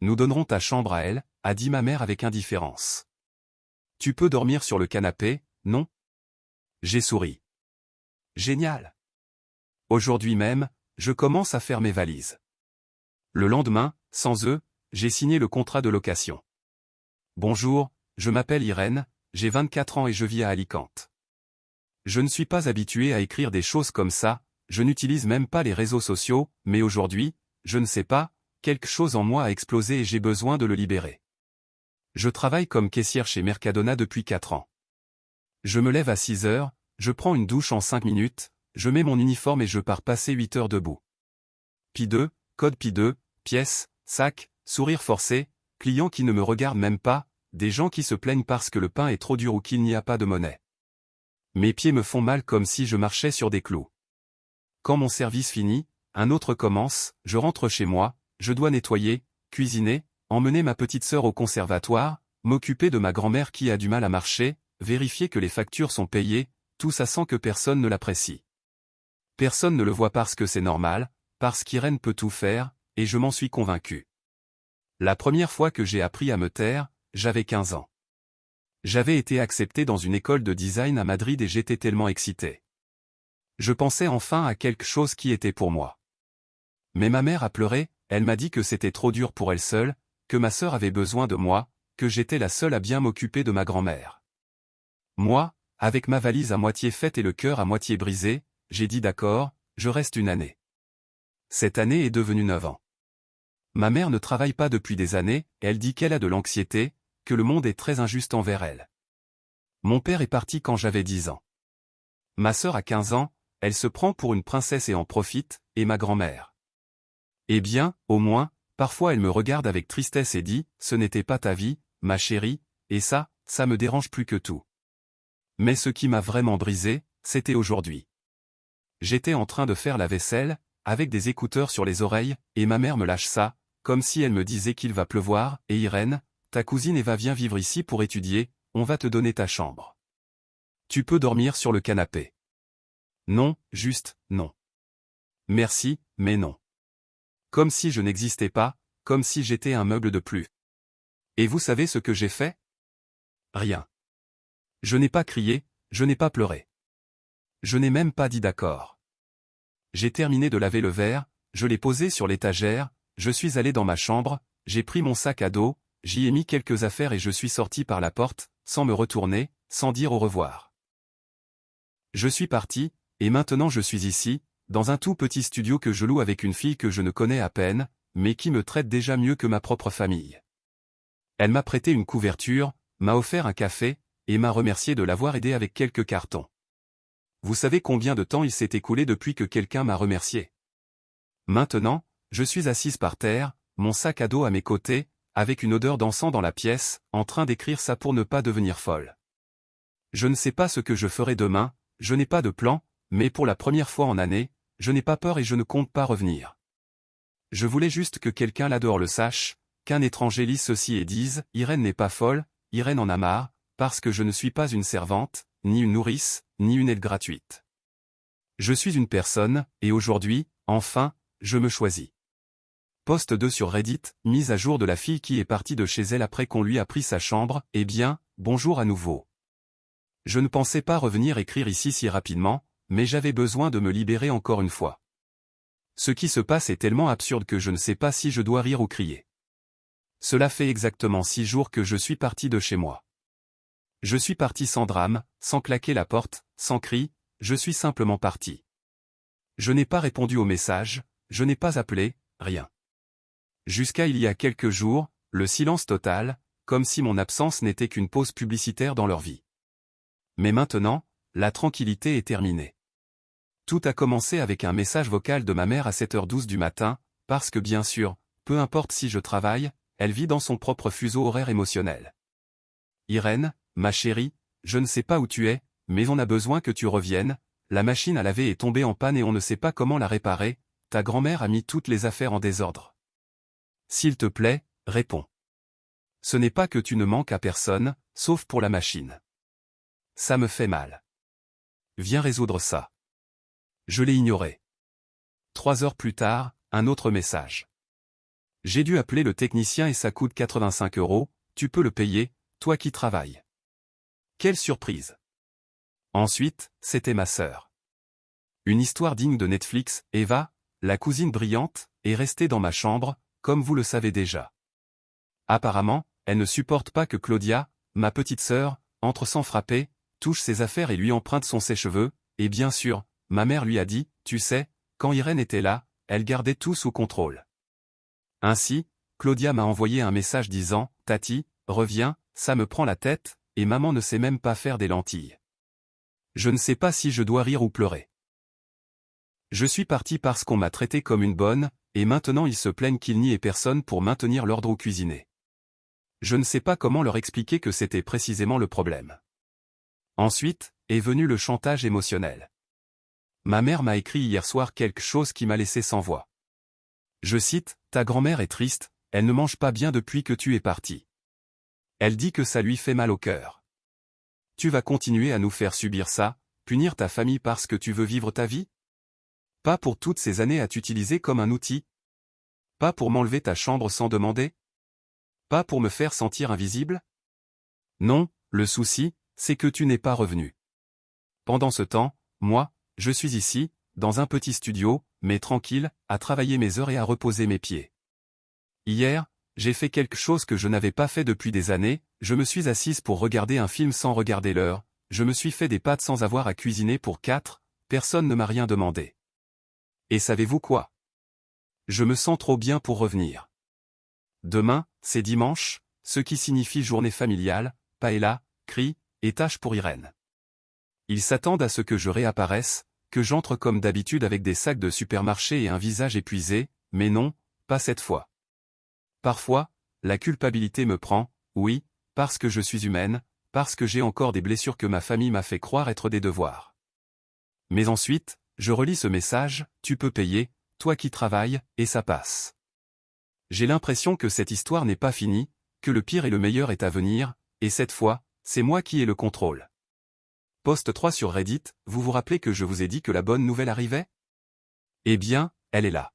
nous donnerons ta chambre à elle, a dit ma mère avec indifférence. Tu peux dormir sur le canapé, non? J'ai souri. Génial. Aujourd'hui même, je commence à faire mes valises. Le lendemain, sans eux, j'ai signé le contrat de location. Bonjour, je m'appelle Irène, j'ai 24 ans et je vis à Alicante. Je ne suis pas habitué à écrire des choses comme ça, je n'utilise même pas les réseaux sociaux, mais aujourd'hui, je ne sais pas, quelque chose en moi a explosé et j'ai besoin de le libérer. Je travaille comme caissière chez Mercadona depuis 4 ans. Je me lève à 6 heures, je prends une douche en 5 minutes, je mets mon uniforme et je pars passer 8 heures debout. Pi2, code Pi2, pièce, sac, sourire forcé, clients qui ne me regardent même pas, des gens qui se plaignent parce que le pain est trop dur ou qu'il n'y a pas de monnaie. Mes pieds me font mal comme si je marchais sur des clous. Quand mon service finit, un autre commence, je rentre chez moi, je dois nettoyer, cuisiner, emmener ma petite sœur au conservatoire, m'occuper de ma grand-mère qui a du mal à marcher, vérifier que les factures sont payées, tout ça sans que personne ne l'apprécie. Personne ne le voit parce que c'est normal, parce qu'Irène peut tout faire, et je m'en suis convaincu. La première fois que j'ai appris à me taire, j'avais 15 ans. J'avais été accepté dans une école de design à Madrid et j'étais tellement excité. Je pensais enfin à quelque chose qui était pour moi. Mais ma mère a pleuré, elle m'a dit que c'était trop dur pour elle seule, que ma sœur avait besoin de moi, que j'étais la seule à bien m'occuper de ma grand-mère. Moi, avec ma valise à moitié faite et le cœur à moitié brisé, j'ai dit d'accord, je reste une année. Cette année est devenue 9 ans. Ma mère ne travaille pas depuis des années, elle dit qu'elle a de l'anxiété, que le monde est très injuste envers elle. Mon père est parti quand j'avais 10 ans. Ma sœur a 15 ans, elle se prend pour une princesse et en profite, et ma grand-mère. Eh bien, au moins, parfois elle me regarde avec tristesse et dit, ce n'était pas ta vie, ma chérie, et ça me dérange plus que tout. Mais ce qui m'a vraiment brisé, c'était aujourd'hui. J'étais en train de faire la vaisselle, avec des écouteurs sur les oreilles, et ma mère me lâche ça, comme si elle me disait qu'il va pleuvoir, et Irène, ta cousine Eva vient vivre ici pour étudier, on va te donner ta chambre. Tu peux dormir sur le canapé. Non, juste, non. Merci, mais non. Comme si je n'existais pas, comme si j'étais un meuble de plus. Et vous savez ce que j'ai fait? Rien. Je n'ai pas crié, je n'ai pas pleuré. Je n'ai même pas dit d'accord. J'ai terminé de laver le verre, je l'ai posé sur l'étagère, je suis allé dans ma chambre, j'ai pris mon sac à dos, j'y ai mis quelques affaires et je suis sorti par la porte, sans me retourner, sans dire au revoir. Je suis parti, et maintenant je suis ici, dans un tout petit studio que je loue avec une fille que je ne connais à peine, mais qui me traite déjà mieux que ma propre famille. Elle m'a prêté une couverture, m'a offert un café, et m'a remercié de l'avoir aidé avec quelques cartons. Vous savez combien de temps il s'est écoulé depuis que quelqu'un m'a remercié? Maintenant, je suis assise par terre, mon sac à dos à mes côtés, avec une odeur d'encens dans la pièce, en train d'écrire ça pour ne pas devenir folle. Je ne sais pas ce que je ferai demain, je n'ai pas de plan, mais pour la première fois en année, je n'ai pas peur et je ne compte pas revenir. Je voulais juste que quelqu'un là dehors le sache, qu'un étranger lise ceci et dise, Irène n'est pas folle, Irène en a marre, parce que je ne suis pas une servante, ni une nourrice, ni une aide gratuite. Je suis une personne, et aujourd'hui, enfin, je me choisis. Post 2 sur Reddit, mise à jour de la fille qui est partie de chez elle après qu'on lui a pris sa chambre, eh bien, bonjour à nouveau. Je ne pensais pas revenir écrire ici si rapidement, mais j'avais besoin de me libérer encore une fois. Ce qui se passe est tellement absurde que je ne sais pas si je dois rire ou crier. Cela fait exactement 6 jours que je suis parti de chez moi. Je suis parti sans drame, sans claquer la porte, sans cri, je suis simplement parti. Je n'ai pas répondu aux messages, je n'ai pas appelé, rien. Jusqu'à il y a quelques jours, le silence total, comme si mon absence n'était qu'une pause publicitaire dans leur vie. Mais maintenant, la tranquillité est terminée. Tout a commencé avec un message vocal de ma mère à 7h12 du matin, parce que bien sûr, peu importe si je travaille, elle vit dans son propre fuseau horaire émotionnel. Irène, ma chérie, je ne sais pas où tu es, mais on a besoin que tu reviennes, la machine à laver est tombée en panne et on ne sait pas comment la réparer, ta grand-mère a mis toutes les affaires en désordre. S'il te plaît, réponds. Ce n'est pas que tu ne manques à personne, sauf pour la machine. Ça me fait mal. Viens résoudre ça. Je l'ai ignoré. 3 heures plus tard, un autre message. J'ai dû appeler le technicien et ça coûte 85 €, tu peux le payer, toi qui travailles. Quelle surprise! Ensuite, c'était ma sœur. Une histoire digne de Netflix, Eva, la cousine brillante, est restée dans ma chambre, comme vous le savez déjà. Apparemment, elle ne supporte pas que Claudia, ma petite sœur, entre sans frapper, touche ses affaires et lui emprunte son sèche-cheveux, et bien sûr, ma mère lui a dit, tu sais, quand Irène était là, elle gardait tout sous contrôle. Ainsi, Claudia m'a envoyé un message disant, Tati, reviens, ça me prend la tête, et maman ne sait même pas faire des lentilles. Je ne sais pas si je dois rire ou pleurer. Je suis parti parce qu'on m'a traité comme une bonne, et maintenant ils se plaignent qu'il n'y ait personne pour maintenir l'ordre ou cuisiner. Je ne sais pas comment leur expliquer que c'était précisément le problème. Ensuite, est venu le chantage émotionnel. Ma mère m'a écrit hier soir quelque chose qui m'a laissé sans voix. Je cite, ta grand-mère est triste, elle ne mange pas bien depuis que tu es parti. Elle dit que ça lui fait mal au cœur. Tu vas continuer à nous faire subir ça, punir ta famille parce que tu veux vivre ta vie? Pas pour toutes ces années à t'utiliser comme un outil? Pas pour m'enlever ta chambre sans demander? Pas pour me faire sentir invisible? Non, le souci, c'est que tu n'es pas revenu. Pendant ce temps, moi, je suis ici, dans un petit studio, mais tranquille, à travailler mes heures et à reposer mes pieds. Hier, j'ai fait quelque chose que je n'avais pas fait depuis des années, je me suis assise pour regarder un film sans regarder l'heure, je me suis fait des pâtes sans avoir à cuisiner pour 4, personne ne m'a rien demandé. Et savez-vous quoi? Je me sens trop bien pour revenir. Demain, c'est dimanche, ce qui signifie journée familiale, paella, cri, et tâche pour Irène. Ils s'attendent à ce que je réapparaisse, que j'entre comme d'habitude avec des sacs de supermarché et un visage épuisé, mais non, pas cette fois. Parfois, la culpabilité me prend, oui, parce que je suis humaine, parce que j'ai encore des blessures que ma famille m'a fait croire être des devoirs. Mais ensuite, je relis ce message, tu peux payer, toi qui travailles, et ça passe. J'ai l'impression que cette histoire n'est pas finie, que le pire et le meilleur est à venir, et cette fois, c'est moi qui ai le contrôle. Post 3 sur Reddit, vous vous rappelez que je vous ai dit que la bonne nouvelle arrivait? Eh bien, elle est là.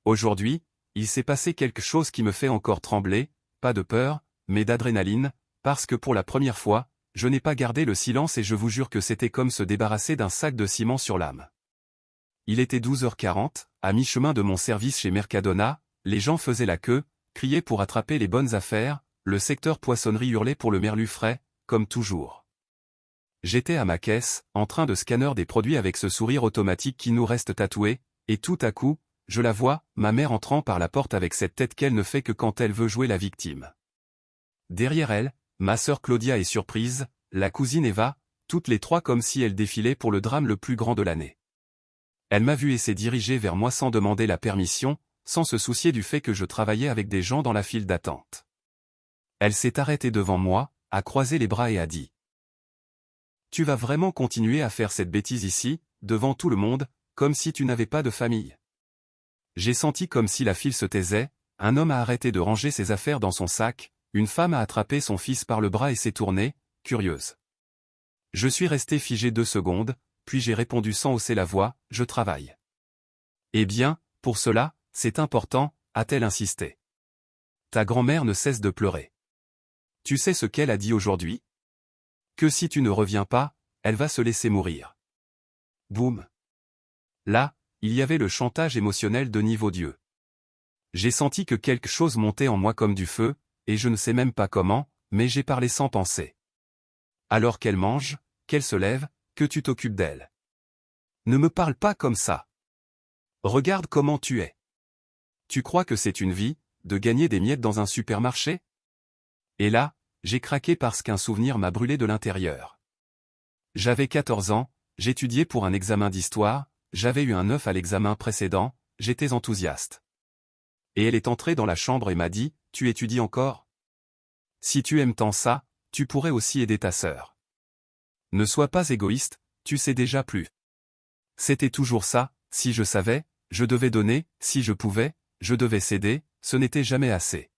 Aujourd'hui, il s'est passé quelque chose qui me fait encore trembler, pas de peur, mais d'adrénaline, parce que pour la première fois, je n'ai pas gardé le silence et je vous jure que c'était comme se débarrasser d'un sac de ciment sur l'âme. Il était 12h40, à mi-chemin de mon service chez Mercadona, les gens faisaient la queue, criaient pour attraper les bonnes affaires, le secteur poissonnerie hurlait pour le merlu frais, comme toujours. J'étais à ma caisse, en train de scanner des produits avec ce sourire automatique qui nous reste tatoué, et tout à coup, je la vois, ma mère entrant par la porte avec cette tête qu'elle ne fait que quand elle veut jouer la victime. Derrière elle, ma sœur Claudia est surprise, la cousine Eva, toutes les trois comme si elles défilaient pour le drame le plus grand de l'année. Elle m'a vu et s'est dirigée vers moi sans demander la permission, sans se soucier du fait que je travaillais avec des gens dans la file d'attente. Elle s'est arrêtée devant moi, a croisé les bras et a dit: « Tu vas vraiment continuer à faire cette bêtise ici, devant tout le monde, comme si tu n'avais pas de famille ?» J'ai senti comme si la file se taisait, un homme a arrêté de ranger ses affaires dans son sac, une femme a attrapé son fils par le bras et s'est tournée, curieuse. Je suis resté figé 2 secondes, puis j'ai répondu sans hausser la voix, « Je travaille. » « Eh bien, pour cela, c'est important, » a-t-elle insisté. Ta grand-mère ne cesse de pleurer. Tu sais ce qu'elle a dit aujourd'hui? Que si tu ne reviens pas, elle va se laisser mourir. Boum. Là, il y avait le chantage émotionnel de niveau Dieu. J'ai senti que quelque chose montait en moi comme du feu, et je ne sais même pas comment, mais j'ai parlé sans penser. Alors qu'elle mange, qu'elle se lève, que tu t'occupes d'elle. Ne me parle pas comme ça. Regarde comment tu es. Tu crois que c'est une vie, de gagner des miettes dans un supermarché? Et là, j'ai craqué parce qu'un souvenir m'a brûlé de l'intérieur. J'avais 14 ans, j'étudiais pour un examen d'histoire, j'avais eu un 9 à l'examen précédent, j'étais enthousiaste. Et elle est entrée dans la chambre et m'a dit, « Tu étudies encore? Si tu aimes tant ça, tu pourrais aussi aider ta sœur. Ne sois pas égoïste, tu sais déjà plus. » C'était toujours ça, si je savais, je devais donner, si je pouvais, je devais céder, ce n'était jamais assez.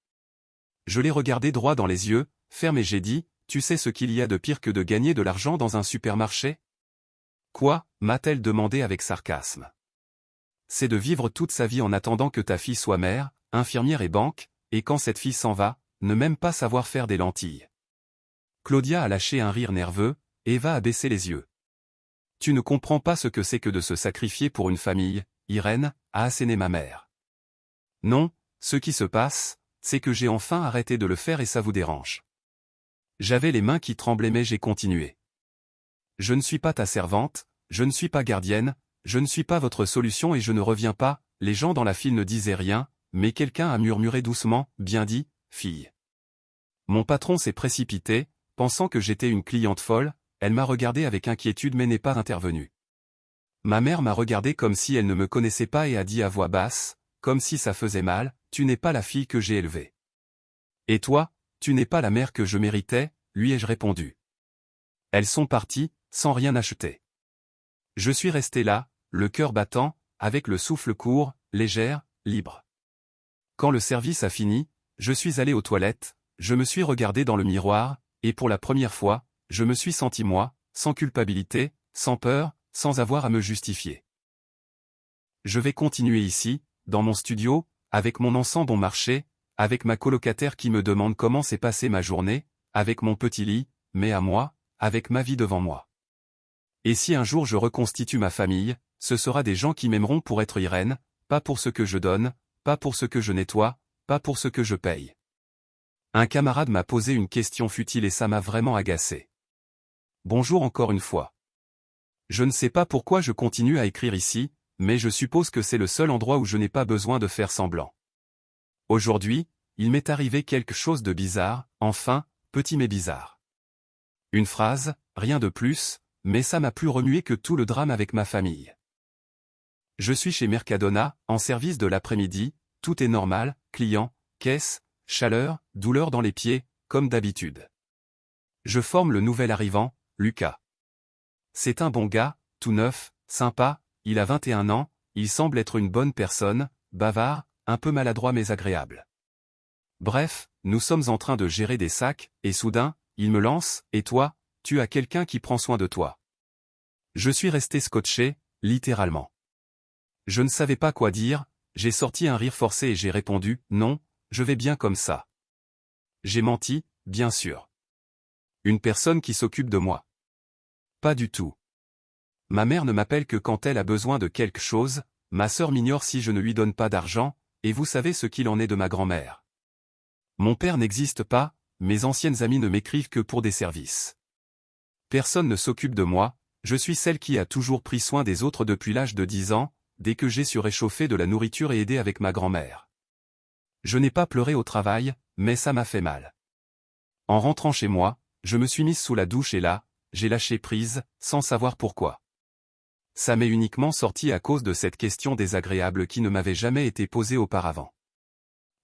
Je l'ai regardé droit dans les yeux, ferme et j'ai dit, « Tu sais ce qu'il y a de pire que de gagner de l'argent dans un supermarché? » Quoi, m'a-t-elle demandé avec sarcasme. C'est de vivre toute sa vie en attendant que ta fille soit mère, infirmière et banque, et quand cette fille s'en va, ne même pas savoir faire des lentilles. Claudia a lâché un rire nerveux, Eva a baissé les yeux. Tu ne comprends pas ce que c'est que de se sacrifier pour une famille, Irène, a asséné ma mère. Non, ce qui se passe, c'est que j'ai enfin arrêté de le faire et ça vous dérange. J'avais les mains qui tremblaient mais j'ai continué. Je ne suis pas ta servante, je ne suis pas gardienne, je ne suis pas votre solution et je ne reviens pas. Les gens dans la file ne disaient rien, mais quelqu'un a murmuré doucement, bien dit, fille. Mon patron s'est précipité, pensant que j'étais une cliente folle, elle m'a regardé avec inquiétude mais n'est pas intervenue. Ma mère m'a regardé comme si elle ne me connaissait pas et a dit à voix basse, comme si ça faisait mal, tu n'es pas la fille que j'ai élevée. Et toi, tu n'es pas la mère que je méritais, lui ai-je répondu. Elles sont parties, sans rien acheter. Je suis resté là, le cœur battant, avec le souffle court, légère, libre. Quand le service a fini, je suis allé aux toilettes, je me suis regardé dans le miroir, et pour la première fois, je me suis senti moi, sans culpabilité, sans peur, sans avoir à me justifier. Je vais continuer ici, dans mon studio, avec mon encens bon marché, avec ma colocataire qui me demande comment s'est passée ma journée, avec mon petit lit, mais à moi, avec ma vie devant moi. Et si un jour je reconstitue ma famille, ce sera des gens qui m'aimeront pour être Irène, pas pour ce que je donne, pas pour ce que je nettoie, pas pour ce que je paye. Un camarade m'a posé une question futile et ça m'a vraiment agacé. Bonjour encore une fois. Je ne sais pas pourquoi je continue à écrire ici, mais je suppose que c'est le seul endroit où je n'ai pas besoin de faire semblant. Aujourd'hui, il m'est arrivé quelque chose de bizarre, enfin, petit mais bizarre. Une phrase, rien de plus, mais ça m'a plus remué que tout le drame avec ma famille. Je suis chez Mercadona, en service de l'après-midi, tout est normal, client, caisse, chaleur, douleur dans les pieds, comme d'habitude. Je forme le nouvel arrivant, Lucas. C'est un bon gars, tout neuf, sympa, il a 21 ans, il semble être une bonne personne, bavard, un peu maladroit mais agréable. Bref, nous sommes en train de gérer des sacs, et soudain, il me lance, et toi, tu as quelqu'un qui prend soin de toi. Je suis resté scotché, littéralement. Je ne savais pas quoi dire, j'ai sorti un rire forcé et j'ai répondu, non, je vais bien comme ça. J'ai menti, bien sûr. Une personne qui s'occupe de moi. Pas du tout. Ma mère ne m'appelle que quand elle a besoin de quelque chose, ma sœur m'ignore si je ne lui donne pas d'argent, et vous savez ce qu'il en est de ma grand-mère. Mon père n'existe pas, mes anciennes amies ne m'écrivent que pour des services. Personne ne s'occupe de moi, je suis celle qui a toujours pris soin des autres depuis l'âge de 10 ans, dès que j'ai su réchauffer de la nourriture et aider avec ma grand-mère. Je n'ai pas pleuré au travail, mais ça m'a fait mal. En rentrant chez moi, je me suis mise sous la douche et là, j'ai lâché prise, sans savoir pourquoi. Ça m'est uniquement sorti à cause de cette question désagréable qui ne m'avait jamais été posée auparavant.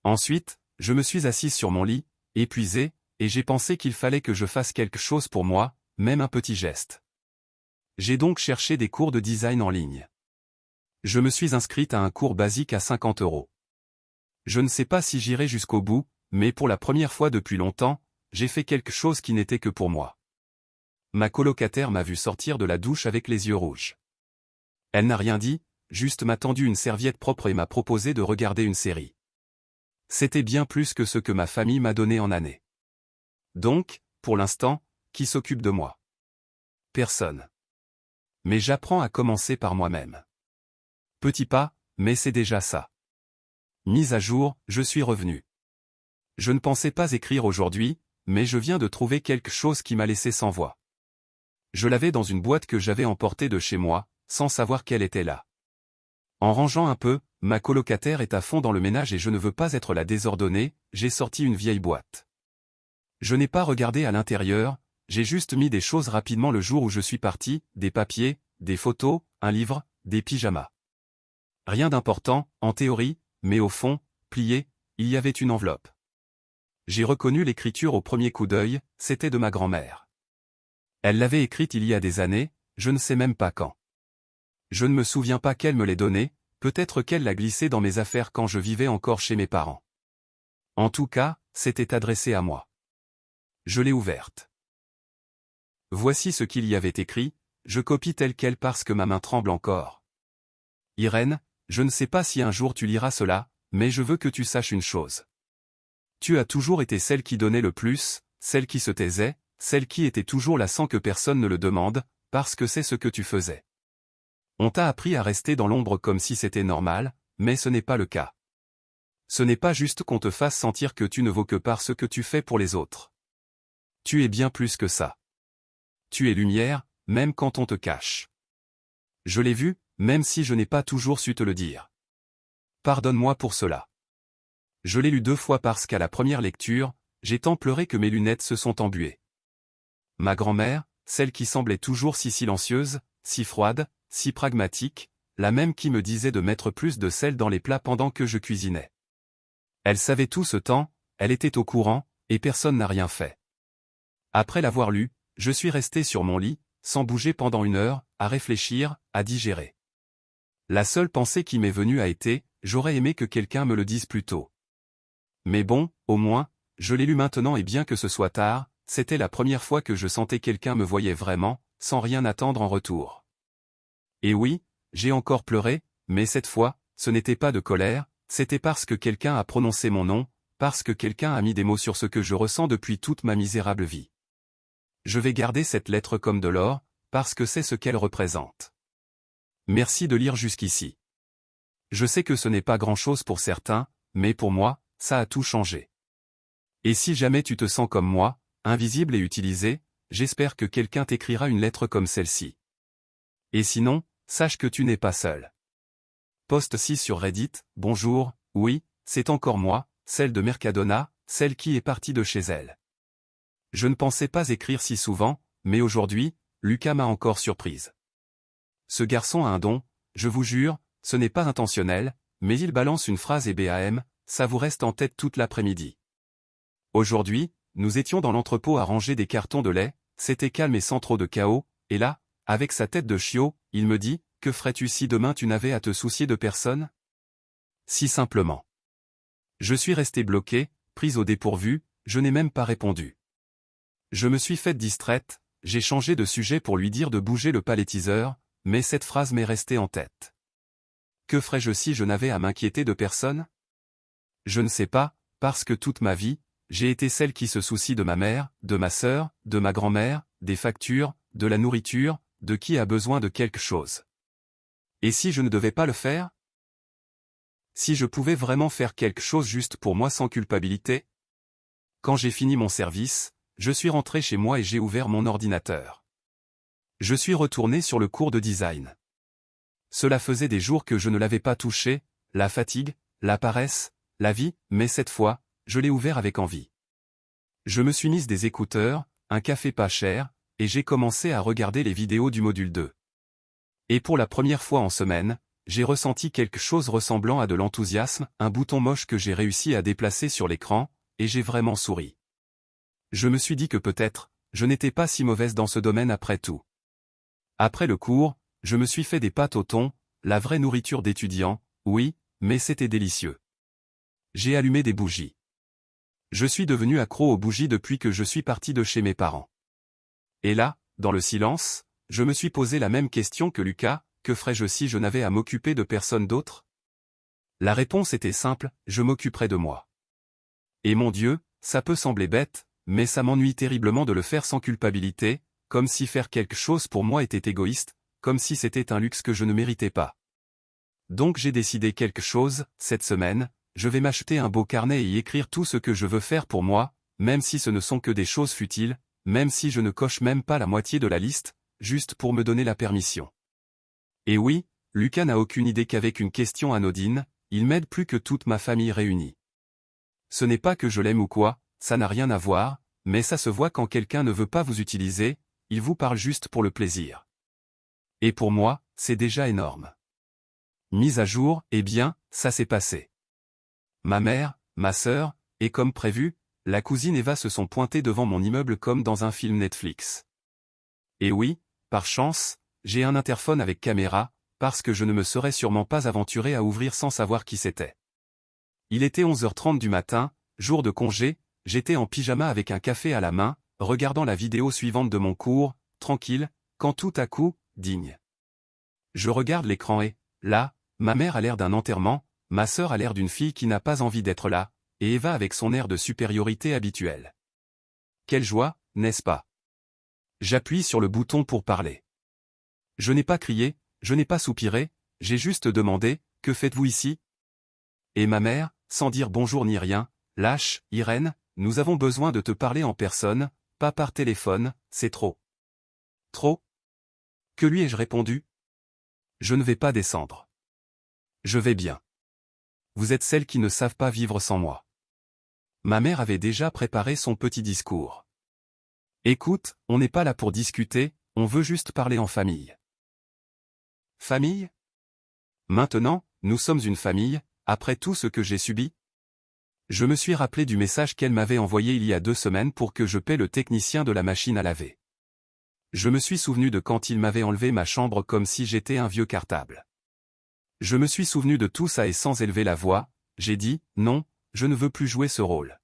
Ensuite, je me suis assise sur mon lit, épuisé, et j'ai pensé qu'il fallait que je fasse quelque chose pour moi, même un petit geste. J'ai donc cherché des cours de design en ligne. Je me suis inscrite à un cours basique à 50 €. Je ne sais pas si j'irai jusqu'au bout, mais pour la première fois depuis longtemps, j'ai fait quelque chose qui n'était que pour moi. Ma colocataire m'a vu sortir de la douche avec les yeux rouges. Elle n'a rien dit, juste m'a tendu une serviette propre et m'a proposé de regarder une série. C'était bien plus que ce que ma famille m'a donné en année. Donc, pour l'instant, qui s'occupe de moi? Personne. Mais j'apprends à commencer par moi-même. Petit pas, mais c'est déjà ça. Mise à jour, je suis revenu. Je ne pensais pas écrire aujourd'hui, mais je viens de trouver quelque chose qui m'a laissé sans voix. Je l'avais dans une boîte que j'avais emportée de chez moi, sans savoir qu'elle était là. En rangeant un peu, ma colocataire est à fond dans le ménage et je ne veux pas être la désordonnée, j'ai sorti une vieille boîte. Je n'ai pas regardé à l'intérieur, j'ai juste mis des choses rapidement le jour où je suis parti, des papiers, des photos, un livre, des pyjamas. Rien d'important, en théorie, mais au fond, plié, il y avait une enveloppe. J'ai reconnu l'écriture au premier coup d'œil, c'était de ma grand-mère. Elle l'avait écrite il y a des années, je ne sais même pas quand. Je ne me souviens pas qu'elle me l'ait donnée, peut-être qu'elle l'a glissée dans mes affaires quand je vivais encore chez mes parents. En tout cas, c'était adressé à moi. Je l'ai ouverte. Voici ce qu'il y avait écrit, je copie tel quel parce que ma main tremble encore. Irène, je ne sais pas si un jour tu liras cela, mais je veux que tu saches une chose. Tu as toujours été celle qui donnait le plus, celle qui se taisait, celle qui était toujours là sans que personne ne le demande, parce que c'est ce que tu faisais. On t'a appris à rester dans l'ombre comme si c'était normal, mais ce n'est pas le cas. Ce n'est pas juste qu'on te fasse sentir que tu ne vaux que par ce que tu fais pour les autres. Tu es bien plus que ça. Tu es lumière, même quand on te cache. Je l'ai vu, même si je n'ai pas toujours su te le dire. Pardonne-moi pour cela. Je l'ai lu 2 fois parce qu'à la première lecture, j'ai tant pleuré que mes lunettes se sont embuées. Ma grand-mère, celle qui semblait toujours si silencieuse, si froide, si pragmatique, la même qui me disait de mettre plus de sel dans les plats pendant que je cuisinais. Elle savait tout ce temps, elle était au courant, et personne n'a rien fait. Après l'avoir lu, je suis resté sur mon lit, sans bouger pendant 1 heure, à réfléchir, à digérer. La seule pensée qui m'est venue a été, j'aurais aimé que quelqu'un me le dise plus tôt. Mais bon, au moins, je l'ai lu maintenant et bien que ce soit tard, c'était la première fois que je sentais quelqu'un me voyait vraiment, sans rien attendre en retour. Et oui, j'ai encore pleuré, mais cette fois, ce n'était pas de colère, c'était parce que quelqu'un a prononcé mon nom, parce que quelqu'un a mis des mots sur ce que je ressens depuis toute ma misérable vie. Je vais garder cette lettre comme de l'or, parce que c'est ce qu'elle représente. Merci de lire jusqu'ici. Je sais que ce n'est pas grand-chose pour certains, mais pour moi, ça a tout changé. Et si jamais tu te sens comme moi, invisible et utilisé, j'espère que quelqu'un t'écrira une lettre comme celle-ci. Et sinon, sache que tu n'es pas seul. Post 6 sur Reddit, bonjour, oui, c'est encore moi, celle de Mercadona, celle qui est partie de chez elle. Je ne pensais pas écrire si souvent, mais aujourd'hui, Lucas m'a encore surprise. Ce garçon a un don, je vous jure, ce n'est pas intentionnel, mais il balance une phrase et bam, ça vous reste en tête toute l'après-midi. Aujourd'hui, nous étions dans l'entrepôt à ranger des cartons de lait, c'était calme et sans trop de chaos, et là, avec sa tête de chiot, il me dit, que ferais-tu si demain tu n'avais à te soucier de personne? Si simplement. Je suis resté bloqué, prise au dépourvu, je n'ai même pas répondu. Je me suis faite distraite, j'ai changé de sujet pour lui dire de bouger le palettiseur, mais cette phrase m'est restée en tête. Que ferais-je si je n'avais à m'inquiéter de personne? Je ne sais pas, parce que toute ma vie, j'ai été celle qui se soucie de ma mère, de ma sœur, de ma grand-mère, des factures, de la nourriture, de qui a besoin de quelque chose. Et si je ne devais pas le faire? Si je pouvais vraiment faire quelque chose juste pour moi sans culpabilité? Quand j'ai fini mon service, je suis rentré chez moi et j'ai ouvert mon ordinateur. Je suis retourné sur le cours de design. Cela faisait des jours que je ne l'avais pas touché, la fatigue, la paresse, la vie, mais cette fois, je l'ai ouvert avec envie. Je me suis mise des écouteurs, un café pas cher, et j'ai commencé à regarder les vidéos du module 2. Et pour la première fois en semaine, j'ai ressenti quelque chose ressemblant à de l'enthousiasme, un bouton moche que j'ai réussi à déplacer sur l'écran, et j'ai vraiment souri. Je me suis dit que peut-être, je n'étais pas si mauvaise dans ce domaine après tout. Après le cours, je me suis fait des pâtes au thon, la vraie nourriture d'étudiant, oui, mais c'était délicieux. J'ai allumé des bougies. Je suis devenu accro aux bougies depuis que je suis parti de chez mes parents. Et là, dans le silence, je me suis posé la même question que Lucas, que ferais-je si je n'avais à m'occuper de personne d'autre? La réponse était simple, je m'occuperais de moi. Et mon Dieu, ça peut sembler bête, mais ça m'ennuie terriblement de le faire sans culpabilité, comme si faire quelque chose pour moi était égoïste, comme si c'était un luxe que je ne méritais pas. Donc j'ai décidé quelque chose, cette semaine, je vais m'acheter un beau carnet et y écrire tout ce que je veux faire pour moi, même si ce ne sont que des choses futiles, même si je ne coche même pas la moitié de la liste, juste pour me donner la permission. Et oui, Lucas n'a aucune idée qu'avec une question anodine, il m'aide plus que toute ma famille réunie. Ce n'est pas que je l'aime ou quoi, ça n'a rien à voir, mais ça se voit quand quelqu'un ne veut pas vous utiliser, il vous parle juste pour le plaisir. Et pour moi, c'est déjà énorme. Mise à jour, eh bien, ça s'est passé. Ma mère, ma sœur, et comme prévu, la cousine Eva se sont pointées devant mon immeuble comme dans un film Netflix. Et oui, par chance, j'ai un interphone avec caméra, parce que je ne me serais sûrement pas aventuré à ouvrir sans savoir qui c'était. Il était 11h30 du matin, jour de congé, j'étais en pyjama avec un café à la main, regardant la vidéo suivante de mon cours, tranquille, quand tout à coup, digne. Je regarde l'écran et, là, ma mère a l'air d'un enterrement, ma sœur a l'air d'une fille qui n'a pas envie d'être là, et Eva avec son air de supériorité habituel. Quelle joie, n'est-ce pas? J'appuie sur le bouton pour parler. Je n'ai pas crié, je n'ai pas soupiré, j'ai juste demandé, que faites-vous ici? Et ma mère, sans dire bonjour ni rien, lâche, Irène, nous avons besoin de te parler en personne, pas par téléphone, c'est trop. Trop? Que lui ai-je répondu? Je ne vais pas descendre. Je vais bien. Vous êtes celles qui ne savent pas vivre sans moi. Ma mère avait déjà préparé son petit discours. Écoute, on n'est pas là pour discuter, on veut juste parler en famille. Famille? Maintenant, nous sommes une famille, après tout ce que j'ai subi? Je me suis rappelé du message qu'elle m'avait envoyé il y a 2 semaines pour que je paie le technicien de la machine à laver. Je me suis souvenu de quand il m'avait enlevé ma chambre comme si j'étais un vieux cartable. Je me suis souvenu de tout ça et sans élever la voix, j'ai dit, non, je ne veux plus jouer ce rôle.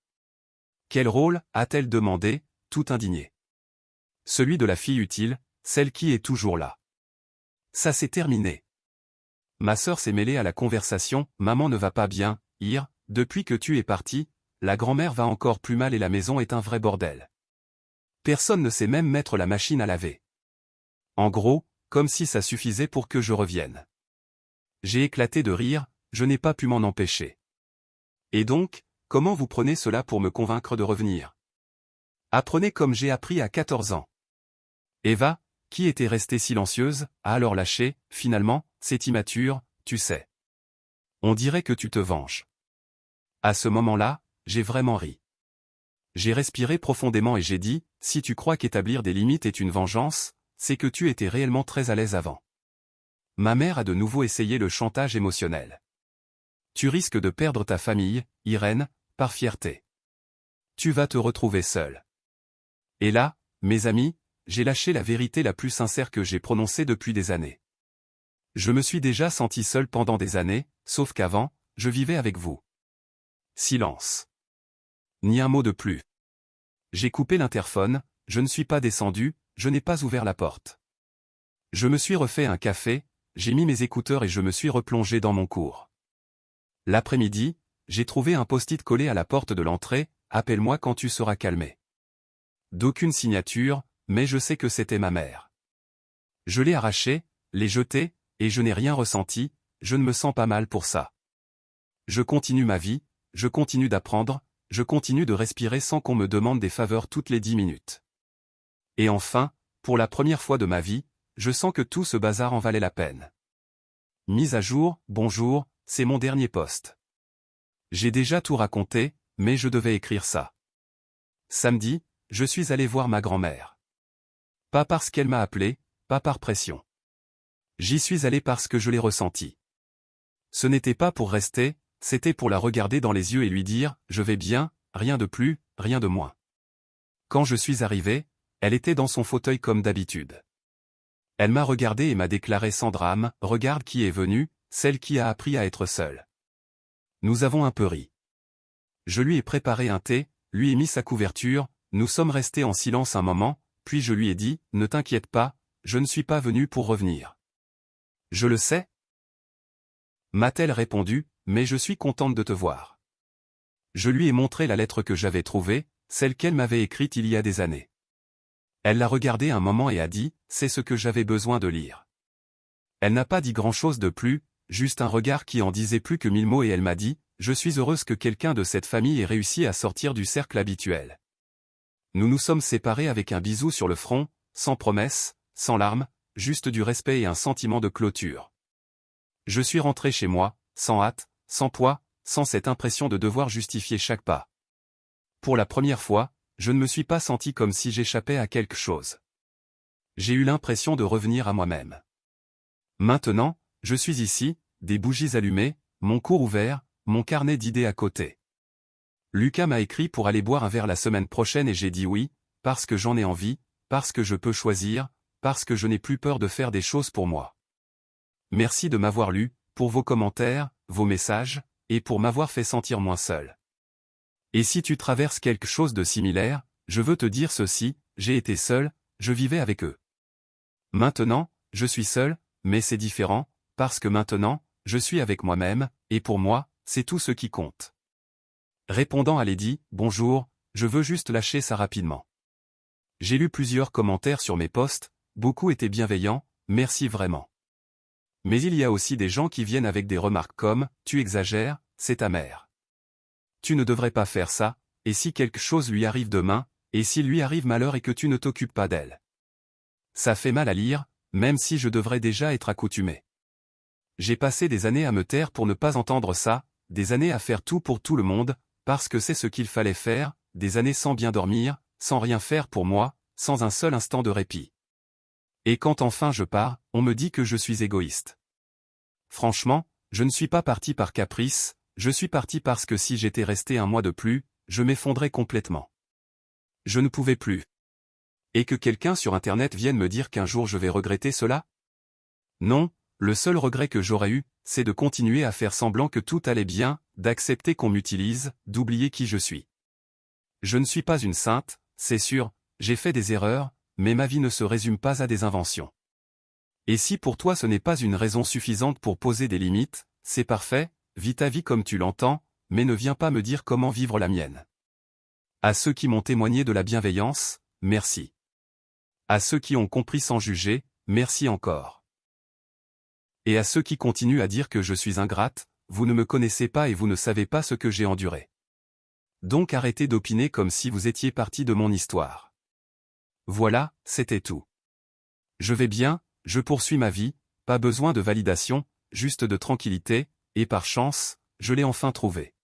Quel rôle, a-t-elle demandé, tout indignée. Celui de la fille utile, celle qui est toujours là. Ça s'est terminé. Ma sœur s'est mêlée à la conversation, maman ne va pas bien, depuis que tu es parti, la grand-mère va encore plus mal et la maison est un vrai bordel. Personne ne sait même mettre la machine à laver. En gros, comme si ça suffisait pour que je revienne. J'ai éclaté de rire, je n'ai pas pu m'en empêcher. Et donc, comment vous prenez cela pour me convaincre de revenir? Apprenez comme j'ai appris à 14 ans. Eva, qui était restée silencieuse, a alors lâché, finalement, c'est immature, tu sais. On dirait que tu te venges. À ce moment-là, j'ai vraiment ri. J'ai respiré profondément et j'ai dit, si tu crois qu'établir des limites est une vengeance, c'est que tu étais réellement très à l'aise avant. Ma mère a de nouveau essayé le chantage émotionnel. Tu risques de perdre ta famille, Irène, par fierté. Tu vas te retrouver seule. Et là, mes amis, j'ai lâché la vérité la plus sincère que j'ai prononcée depuis des années. Je me suis déjà senti seul pendant des années, sauf qu'avant, je vivais avec vous. Silence. Ni un mot de plus. J'ai coupé l'interphone, je ne suis pas descendu, je n'ai pas ouvert la porte. Je me suis refait un café, j'ai mis mes écouteurs et je me suis replongé dans mon cours. L'après-midi, j'ai trouvé un post-it collé à la porte de l'entrée, appelle-moi quand tu seras calmé. D'aucune signature, mais je sais que c'était ma mère. Je l'ai arraché, l'ai jeté, et je n'ai rien ressenti, je ne me sens pas mal pour ça. Je continue ma vie, je continue d'apprendre, je continue de respirer sans qu'on me demande des faveurs toutes les 10 minutes. Et enfin, pour la première fois de ma vie, je sens que tout ce bazar en valait la peine. Mise à jour, bonjour, c'est mon dernier post. J'ai déjà tout raconté, mais je devais écrire ça. Samedi, je suis allé voir ma grand-mère. Pas parce qu'elle m'a appelé, pas par pression. J'y suis allé parce que je l'ai ressenti. Ce n'était pas pour rester, c'était pour la regarder dans les yeux et lui dire « Je vais bien, rien de plus, rien de moins ». Quand je suis arrivé, elle était dans son fauteuil comme d'habitude. Elle m'a regardé et m'a déclaré sans drame « Regarde qui est venue, celle qui a appris à être seule ». Nous avons un peu ri. Je lui ai préparé un thé, lui ai mis sa couverture, nous sommes restés en silence un moment, puis je lui ai dit « Ne t'inquiète pas, je ne suis pas venu pour revenir ». « Je le sais ?» m'a-t-elle répondu, mais je suis contente de te voir. Je lui ai montré la lettre que j'avais trouvée, celle qu'elle m'avait écrite il y a des années. Elle l'a regardée un moment et a dit, c'est ce que j'avais besoin de lire. Elle n'a pas dit grand-chose de plus, juste un regard qui en disait plus que 1000 mots et elle m'a dit, je suis heureuse que quelqu'un de cette famille ait réussi à sortir du cercle habituel. Nous nous sommes séparés avec un bisou sur le front, sans promesse, sans larmes, juste du respect et un sentiment de clôture. Je suis rentré chez moi, sans hâte, sans poids, sans cette impression de devoir justifier chaque pas. Pour la première fois, je ne me suis pas senti comme si j'échappais à quelque chose. J'ai eu l'impression de revenir à moi-même. Maintenant, je suis ici, des bougies allumées, mon cours ouvert, mon carnet d'idées à côté. Lucas m'a écrit pour aller boire un verre la semaine prochaine et j'ai dit oui, parce que j'en ai envie, parce que je peux choisir, parce que je n'ai plus peur de faire des choses pour moi. Merci de m'avoir lu, pour vos commentaires, vos messages, et pour m'avoir fait sentir moins seul. Et si tu traverses quelque chose de similaire, je veux te dire ceci, j'ai été seul, je vivais avec eux. Maintenant, je suis seul, mais c'est différent, parce que maintenant, je suis avec moi-même, et pour moi, c'est tout ce qui compte. Répondant à Lady, bonjour, je veux juste lâcher ça rapidement. J'ai lu plusieurs commentaires sur mes posts, beaucoup étaient bienveillants, merci vraiment. Mais il y a aussi des gens qui viennent avec des remarques comme, tu exagères, c'est ta mère. Tu ne devrais pas faire ça, et si quelque chose lui arrive demain, et s'il lui arrive malheur et que tu ne t'occupes pas d'elle. Ça fait mal à lire, même si je devrais déjà être accoutumé. J'ai passé des années à me taire pour ne pas entendre ça, des années à faire tout pour tout le monde, parce que c'est ce qu'il fallait faire, des années sans bien dormir, sans rien faire pour moi, sans un seul instant de répit. Et quand enfin je pars, on me dit que je suis égoïste. Franchement, je ne suis pas parti par caprice, je suis parti parce que si j'étais resté un mois de plus, je m'effondrais complètement. Je ne pouvais plus. Et que quelqu'un sur Internet vienne me dire qu'un jour je vais regretter cela? Non, le seul regret que j'aurais eu, c'est de continuer à faire semblant que tout allait bien, d'accepter qu'on m'utilise, d'oublier qui je suis. Je ne suis pas une sainte, c'est sûr, j'ai fait des erreurs, mais ma vie ne se résume pas à des inventions. Et si pour toi ce n'est pas une raison suffisante pour poser des limites, c'est parfait, vis ta vie comme tu l'entends, mais ne viens pas me dire comment vivre la mienne. À ceux qui m'ont témoigné de la bienveillance, merci. À ceux qui ont compris sans juger, merci encore. Et à ceux qui continuent à dire que je suis ingrate, vous ne me connaissez pas et vous ne savez pas ce que j'ai enduré. Donc arrêtez d'opiner comme si vous étiez partie de mon histoire. Voilà, c'était tout. Je vais bien, je poursuis ma vie, pas besoin de validation, juste de tranquillité, et par chance, je l'ai enfin trouvé.